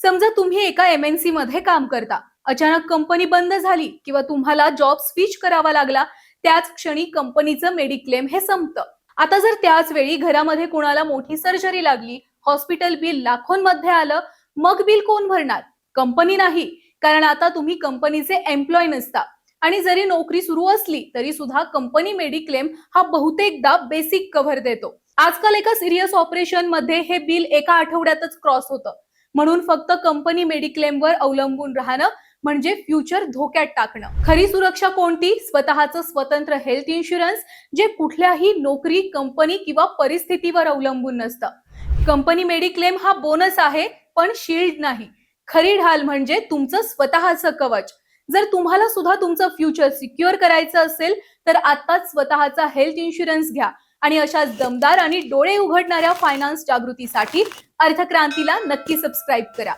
समजा तुम्ही एका MNC मध्ये काम करता, अचानक कंपनी बंद झाली किंवा तुम्हाला जॉब स्विच करावा लागला, त्याच क्षणी कंपनीचं मेडिक्लेम हे संपतं. आता जर त्याच वेळी घरामध्ये कोणाला मोठी सर्जरी लागली, हॉस्पिटल बिल लाखोंमध्ये आलं, मग बिल कोण भरणार? कंपनी नाही, कारण आता तुम्ही कंपनीचे एम्प्लॉय नसता. आणि जरी नोकरी सुरू असली तरी सुद्धा कंपनी मेडिक्लेम हा बहुतेकदा बेसिक कव्हर देतो. आजकाल एका सिरियस ऑपरेशन मध्ये हे बिल एका आठवड्यातच क्रॉस होतं. म्हणून फक्त कंपनी मेडिक्लेमवर अवलंबून राहणं म्हणजे फ्युचर धोक्यात टाकणं. खरी सुरक्षा कोणती? स्वतःचं स्वतंत्र हेल्थ इन्शुरन्स, जे कुठल्याही नोकरी, कंपनी किंवा परिस्थितीवर अवलंबून नसतं. कंपनी मेडिक्लेम हा बोनस आहे, पण शील्ड नाही. खरी ढाल म्हणजे तुमचं स्वतःचं कवच. जर तुम्हाला सुद्धा तुमचं फ्युचर सिक्युअर करायचं असेल तर आत्ताच स्वतःचा हेल्थ इन्शुरन्स घ्या. आणि अशा दमदार आणि डोळे उघडणाऱ्या फायनान्स जागृतीसाठी अर्थक्रांतीला नक्की सबस्क्राईब करा.